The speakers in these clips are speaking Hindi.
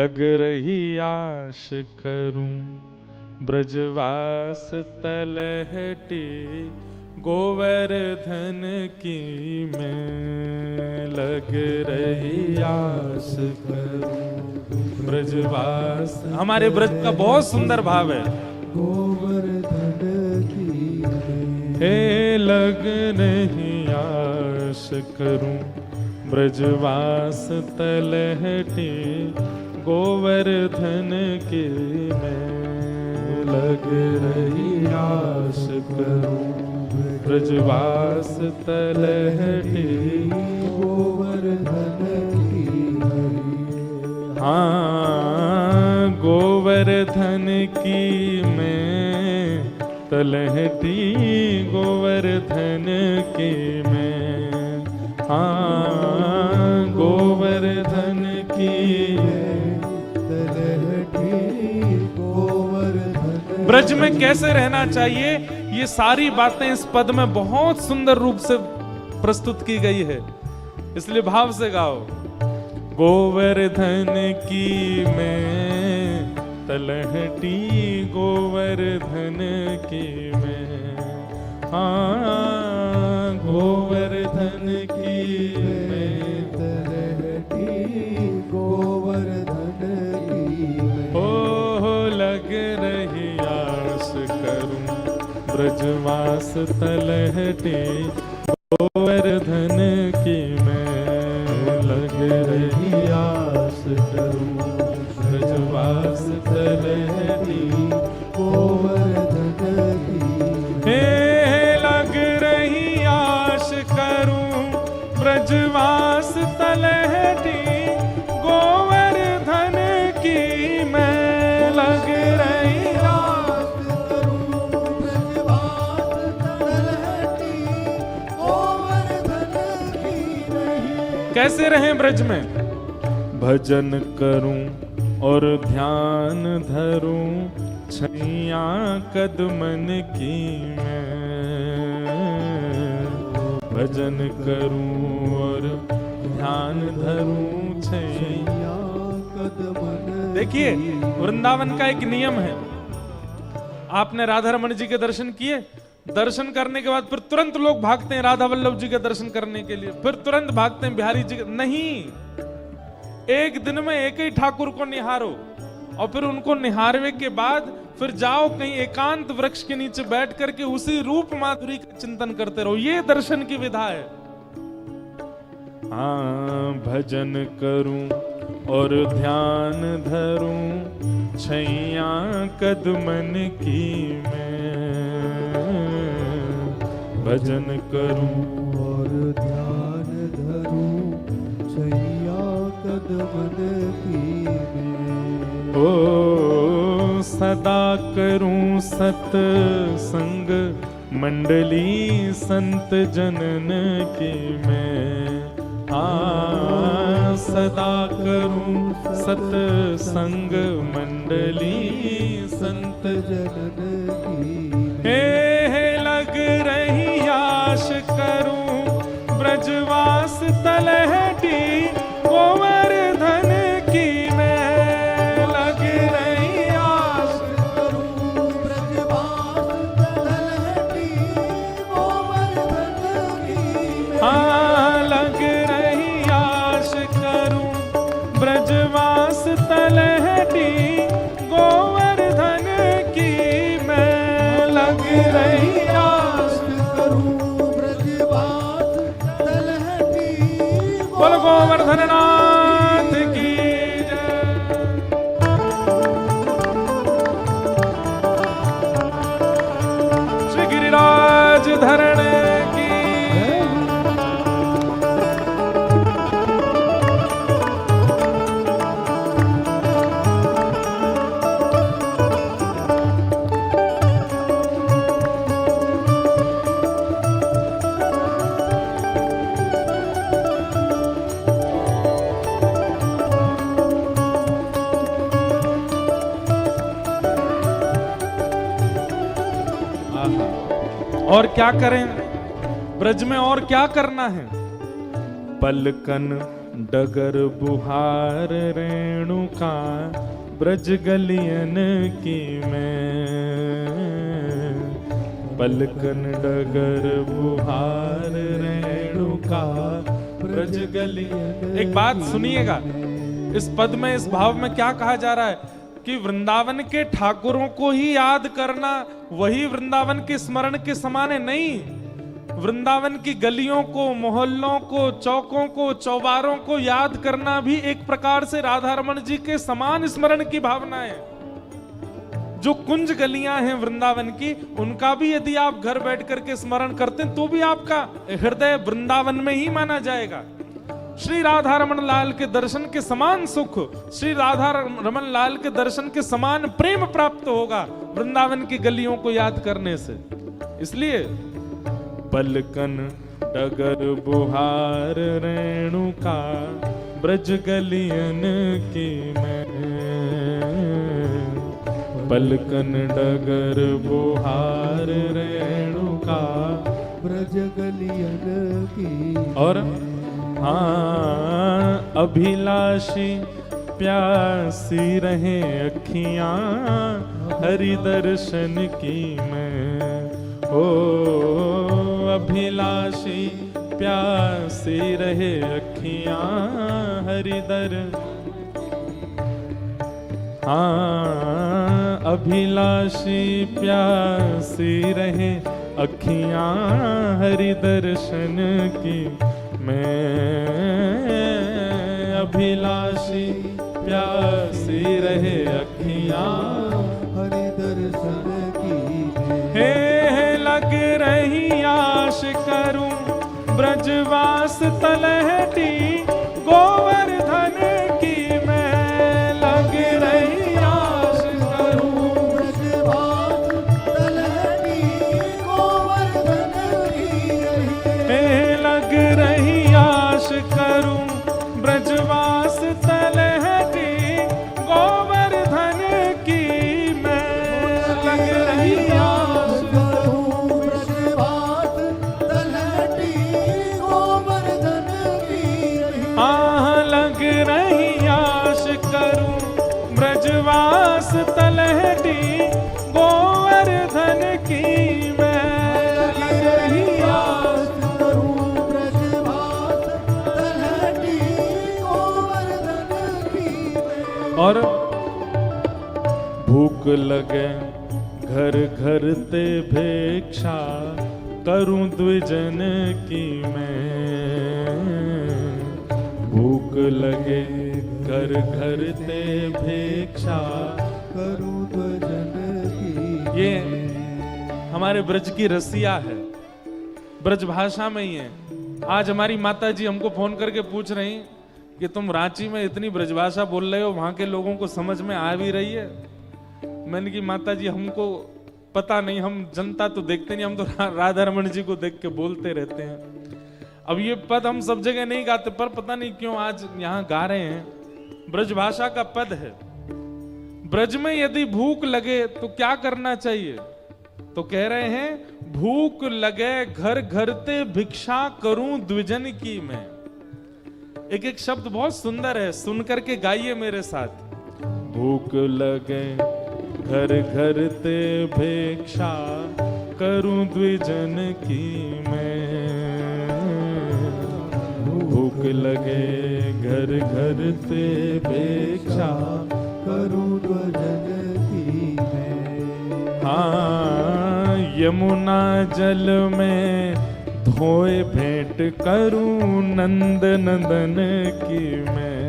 लग रही आश करूं ब्रजवास तलहटी गोवर्धन की मैं लग रही आस करूं ब्रजवास। हमारे ब्रज का बहुत सुंदर भाव है। गोवर्धन की हे लग नहीं आस करूं ब्रजवास तलहटी गोवर्धन की मैं लग रही आस करूं ब्रजवास तलहटी गोवर्धन की। हाँ गोवर्धन की मैं तलहटी गोवर्धन की मैं। हाँ गोवर्धन की तलहटी गोवर्धन। ब्रज में कैसे रहना चाहिए ये सारी बातें इस पद में बहुत सुंदर रूप से प्रस्तुत की गई है, इसलिए भाव से गाओ। गोवर्धन की मैं तलहटी गोवर्धन की मैं। हाँ गोवर्धन की मैं तलहटी गोवर्धन की मैं। हो लग रही आस करूं ब्रजवास तलहटी गोवर्धन की मैं लग रही आस करूं ब्रजवास तलहटी गोवर्धन की। हे लग रही आस करूं ब्रजवास तलहटी गोवर्धन की मैं लग रही आस करूं ब्रजवास तलहटी गोवर्धन की नहीं। कैसे रहें ब्रज में? भजन करूं और ध्यान धरूं छैया कदमन की मैं। भजन करूं और ध्यान धरूं छैया कदमन। देखिए वृंदावन का एक नियम है। आपने राधा रमन जी के दर्शन किए, दर्शन करने के बाद फिर तुरंत लोग भागते हैं राधा वल्लभ जी के दर्शन करने के लिए, फिर तुरंत भागते हैं बिहारी जी के। नहीं, एक दिन में एक ही ठाकुर को निहारो और फिर उनको निहारने के बाद फिर जाओ कहीं एकांत वृक्ष के नीचे बैठ करके उसी रूप माधुरी का चिंतन करते रहो। ये दर्शन की विधा है। हाँ भजन करूं और ध्यान धरूं छैया कदमन की मैं। भजन करूं और ध्यान धरूं छैया कदमन की मैं। ओ सदा करूं सत्संग मंडली संत जनन की मैं। हाँ सदा करूं सत्संग मंडली संत जनन की। हे लग रही आश करूं ब्रजवास तलहटी गोवर्धन की मैं लग रही आश करूं ब्रजवास तलहटी गोवर्धन की मैं। हाँ लग रही आश करूं ब्रजवास तलहटी गोवर्धन की मैं लग रही आश करूं ब्रजवास तलहटी बोल गोवर्धन नाथ की जय। श्री गिरिराज धरण की और क्या करें ब्रज में, और क्या करना है? पलकन डगर बुहार रेणुका ब्रज गलियन की मैं, पलकन डगर बुहार रेणुका ब्रज गलियन। एक बात सुनिएगा, इस पद में, इस भाव में क्या कहा जा रहा है कि वृंदावन के ठाकुरों को ही याद करना वही वृंदावन के स्मरण के समान है। नहीं, वृंदावन की गलियों को, मोहल्लों को, चौकों को, चौबारों को याद करना भी एक प्रकार से राधा रमण जी के समान स्मरण की भावना है। जो कुंज गलियां हैं वृंदावन की, उनका भी यदि आप घर बैठ करके स्मरण करते हैं तो भी आपका हृदय वृंदावन में ही माना जाएगा। श्री राधा रमन लाल के दर्शन के समान सुख, श्री राधा रमन लाल के दर्शन के समान प्रेम प्राप्त होगा वृंदावन की गलियों को याद करने से। इसलिए पलकन डगर बुहार रेणुका ब्रज गलियन की मैं, पलकन डगर बुहार रेणुका ब्रज गलियन की। और हाँ, अभिलाषी प्यासी रहे अखियां हरि दर्शन की मैं, ओ अभिलाषी प्यासी रहे अखियां हरि हाँ, अभिलाषी प्यासी रहे अखियां हरि दर्शन की मैं, अभिलाषी प्यासी रहे अखियां हरि दर्शन की। हे लग रही आश करूं ब्रजवास तलहटी गोवर्धन की मैं, लग रही आश करूं ब्रजवास तलहटी गोवर्धन की। हे लग रही आश करूं ब्रजवास तलहटी गोवर्धन की मैं, लग रही आश करूं ब्रजवास तलहटी गोवर्धन की। हाँ, लग रही आश करूं ब्रजवास तलहटी गोवर्धन की मैं, लग रही आश करूं ब्रजवास तलहटी गोवर्धन की। और भूख लगे घर घर ते भिक्षा करूं द्विजन की मैं, भूख लगे घर घर ते भिक्षा करूं द्विजन की। ये हमारे ब्रज की रसिया है, ब्रज भाषा में ही है। आज हमारी माता जी हमको फोन करके पूछ रही कि तुम रांची में इतनी ब्रजभाषा बोल रहे हो, वहां के लोगों को समझ में आ भी रही है? मैंने की माता जी हमको पता नहीं, हम जनता तो देखते नहीं, हम तो राधा रमण जी को देख के बोलते रहते हैं। अब ये पद हम सब जगह नहीं गाते, पर पता नहीं क्यों आज यहाँ गा रहे हैं। ब्रजभाषा का पद है। ब्रज में यदि भूख लगे तो क्या करना चाहिए? तो कह रहे हैं भूख लगे घर घर ते भिक्षा करूं द्विजन की मैं। एक एक शब्द बहुत सुंदर है, सुन करके गाइए मेरे साथ। भूख लगे घर घर ते भिक्षा करूं द्विजन की मैं, भूख लगे घर घर ते भिक्षा करूं द्विजन की मैं। हाँ, यमुना जल में धोए भेंट करूं नंद नंदन की मैं।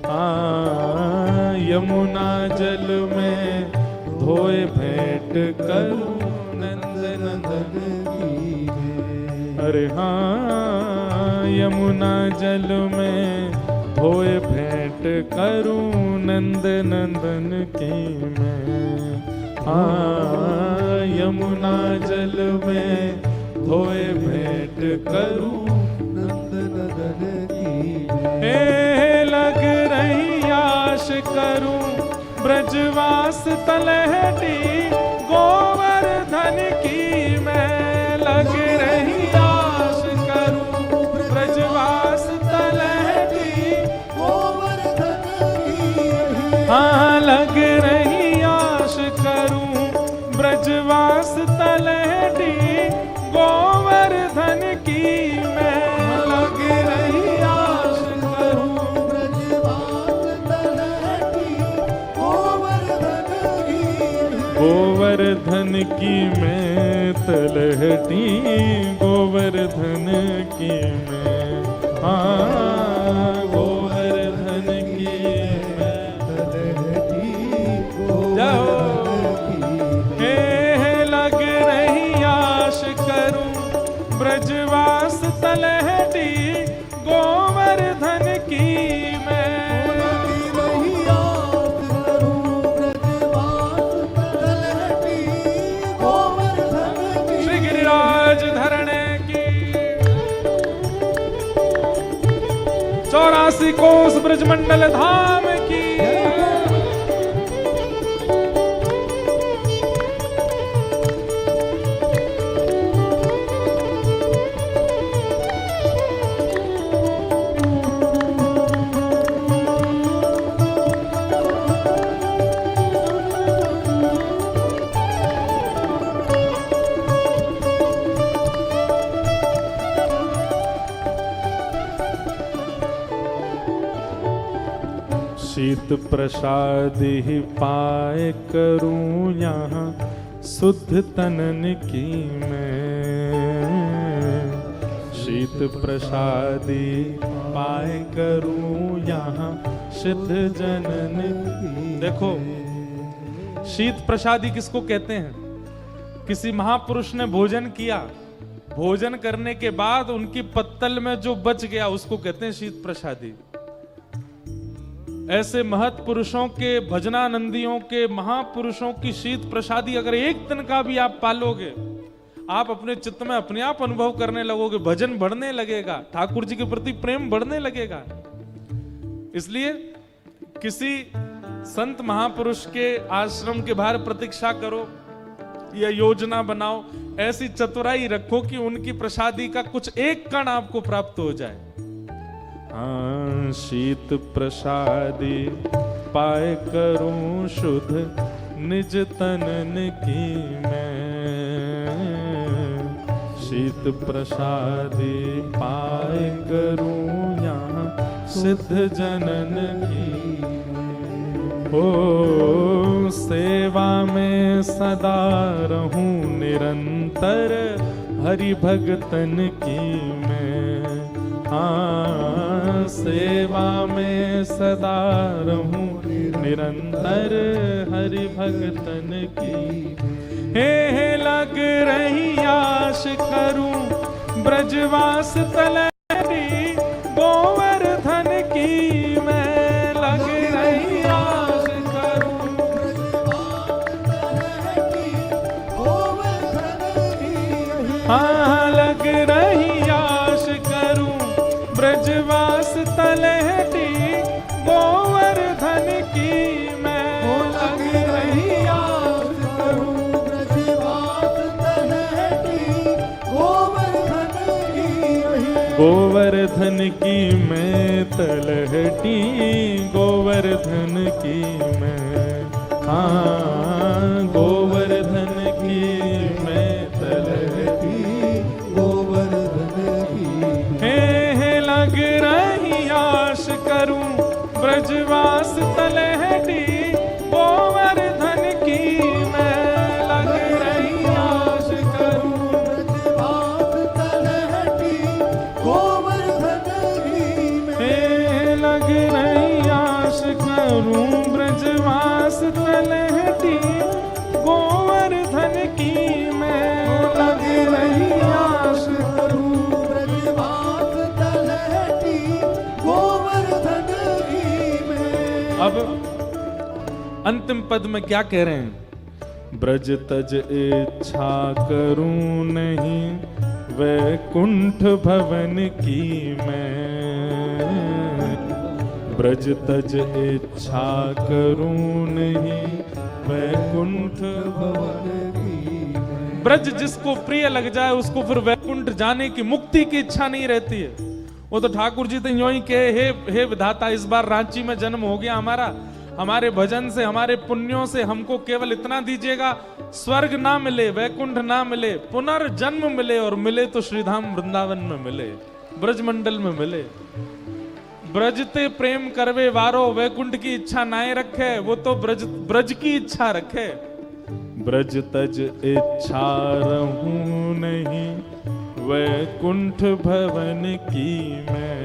हाँ, यमुना जल में धोए भेंट करूं नंद नंदन की मैं। अरे हाँ, यमुना जल में धोए भेंट करूं नंद नंदन की मैं। हाँ, यमुना जल में धोए भेंट करूं नंद नंदन की मैं। हे लग रही आश करूं ब्रजवास तलहटी गोवर्धन की मैं, लग रही आश करूं ब्रजवास तलहटी तलहटी गोवर्धन की मैं लग रही आस करूं ब्रजवास तलहटी गोवर्धन की गोवर्धन की मैं तलहटी गोवर्धन की मैं हाँ गोवर्धन की मैं तलहटी जाओ गोवर्धन की हे लग रही आश करूं ब्रजवास तलहटी गोवर्धन की मैं लगी रही आस करूं ब्रजवास तलहटी गोवर्धन की श्री गिरिराज धरणे की 84 कोस ब्रजमंडल धाम की शीत प्रसाद ही पाए करूं यहाँ शुद्ध तनन की मैं शीत प्रसादी पाए करूं यहाँ सिद्ध जनन की देखो शीत प्रसादी किसको कहते हैं? किसी महापुरुष ने भोजन किया, भोजन करने के बाद उनकी पत्तल में जो बच गया उसको कहते हैं शीत प्रसादी। ऐसे महत पुरुषों के, भजनानंदियों के, महापुरुषों की शीत प्रसादी अगर एक दिन का भी आप पालोगे, आप अपने चित्त में अपने आप अनुभव करने लगोगे, भजन बढ़ने लगेगा, ठाकुर जी के प्रति प्रेम बढ़ने लगेगा। इसलिए किसी संत महापुरुष के आश्रम के बाहर प्रतीक्षा करो या योजना बनाओ, ऐसी चतुराई रखो कि उनकी प्रसादी का कुछ एक कण आपको प्राप्त हो जाए। हाँ शीत प्रसादी पाए करूं शुद्ध निज तनन की मैं शीत प्रसादी पाए करूं यहाँ सिद्ध जनन की ओ सेवा में सदा रहूं निरंतर हरि भगतन की मैं हाँ सेवा में सदा रहूं निरंतर हरि भगतन की हे लग रही आश करूं ब्रजवास तलहटी गोवर्धन की मैं लग रही आश करूं हाँ लग रही आश करूं ब्रजवास तलहटी गोवर्धन की मैं लग रही आस करूं ब्रजवास तलहटी गोवर्धन की गोवर्धन की मैं तलहटी गोवर्धन की मैं हाँ गोवर्धन की मैं तलहटी गोवर्धन की हे लग रही आश करूं ब्रजवास तलहटी गोवर्धन की मैं लग रही आश करूं ब्रजवास तलहटी गोवर्धन की हे लग रही आश करूं ब्रजवास तलहटी गोवर्धन की मैं लग रही आश करूं ब्रजवास तलहटी गोवर्धन की मैं अब अंतिम पद में क्या कह रहे हैं? ब्रज तज इच्छा करूं नहीं वैकुंठ भवन की मैं ब्रज तज इच्छा करूं नहीं वैकुंठ भवन की मैं ब्रज जिसको प्रिय लग जाए उसको फिर वैकुंठ जाने की, मुक्ति की इच्छा नहीं रहती है। वो तो ठाकुर जी तो यूं ही कहे हे विधाता इस बार रांची में जन्म हो गया हमारा, हमारे भजन से, हमारे पुण्यों से हमको केवल इतना दीजिएगा, स्वर्ग ना मिले, वैकुंठ ना मिले, पुनर्जन्म मिले, और मिले तो श्रीधाम वृंदावन में मिले, ब्रजमंडल में मिले। ब्रजते प्रेम करवे वारो, वैकुंठ की इच्छा नाए रखे, वो तो ब्रज की इच्छा रखे। ब्रज तज इच्छा रहूं नहीं, वैकुंठ भवन की मैं।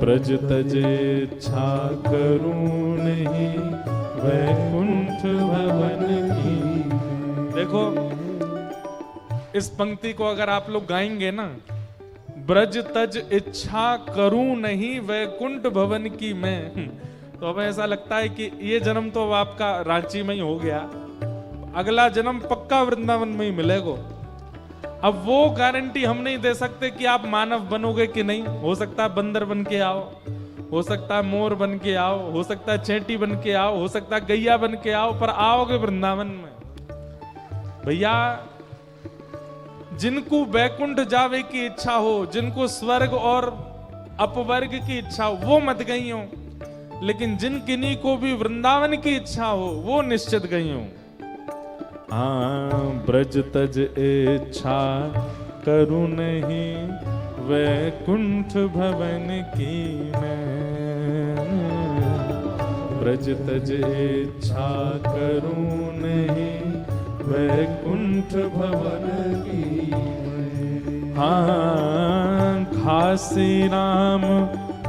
ब्रज तज इच्छा करूं नहीं, वैकुंठ भवन की। देखो इस पंक्ति को अगर आप लोग गाएंगे ना, ब्रज तज इच्छा करूं नहीं, वैकुंठ भवन की मैं, तो हमें ऐसा लगता है कि ये जन्म तो अब आपका रांची में ही हो गया, अगला जन्म पक्का वृंदावन में ही मिलेगा। अब वो गारंटी हम नहीं दे सकते कि आप मानव बनोगे कि नहीं। हो सकता है बंदर बन के आओ, हो सकता है मोर बन के आओ, हो सकता है चेंटी बन के आओ, हो सकता है गैया बन के आओ, पर आओगे वृंदावन में। भैया जिनको वैकुंठ जावे की इच्छा हो, जिनको स्वर्ग और अपवर्ग की इच्छा हो, वो मत गई हो, लेकिन जिन किन्हीं को भी वृंदावन की इच्छा हो, वो निश्चित गई हो। ब्रज तज इच्छा करूं नहीं, वैकुंठ भवन की मैं। ब्रज तज इच्छा करूं नहीं, वैकुंठ भवन की मैं। घासी राम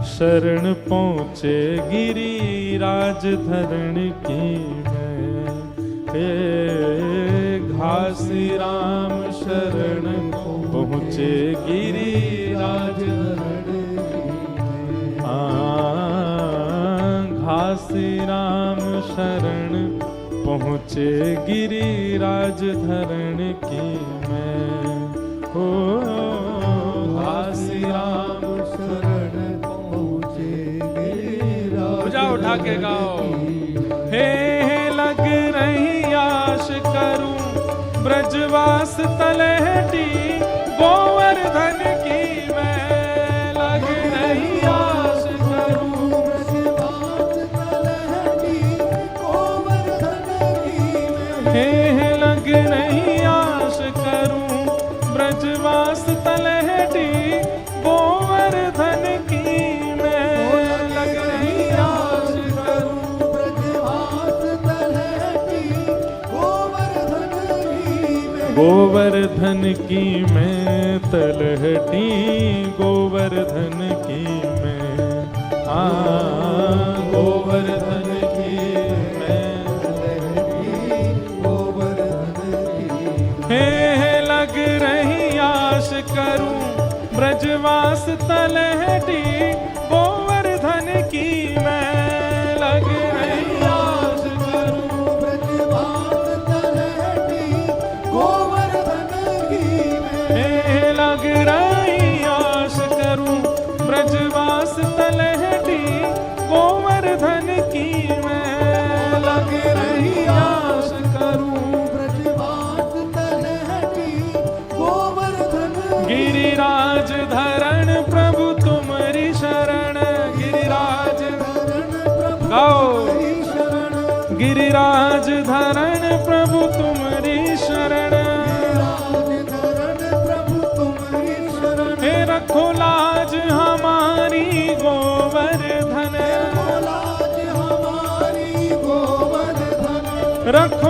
शरण पहुँचे, गिरिराज धरण की मैं। घासी राम शरण पहुँचे, गिरिराज धरण की। घासी राम शरण पहुँचे, गिरिराज धरण की मैं। हो घासी राम शरण पहुँचे, गिरिराज उठा के गाओ। हे लग रही आश करूं, ब्रजवास तलहटी, गोवर्धन की मैं। लग रही आश करूं, ब्रजवास तलहटी, गोवर्धन की मैं। हे लग रही आश करूं, ब्रजवास तलहटी, गोवर्धन की मैं। लग रही आश करूं, ब्रजवास तलहटी, गोवर्धन की मैं। गोवर्धन की मैं, तलहटी गोवर्धन की मैं। गोवर्धन की मैं, तलहटी, गोवर्धन की। हे लग रही आश करूं, ब्रजवास तलहटी, गोवर्धन की मैं। लग रही आश करूं, ब्रजवास तलहटी, गोवर्धन की मैं। हे लग रही आश करूं, ब्रजवास तलहटी, गोवर्धन की मैं। लग रही आश करूं, ब्रजवास तलहटी, गोवर्धन की। गिरिराज धरण प्रभु तुम्हारी शरण। गिरिराज धरण प्रभु गाओ। तुम्हारी शरण। गिरिराज धरण प्रभु तुम्हारी शरण। गिरिराज धरण प्रभु तुम्हारी शरण। हे रखो लाज हमारी गोवर्धन। लाज हमारी गोवर्धन। रखो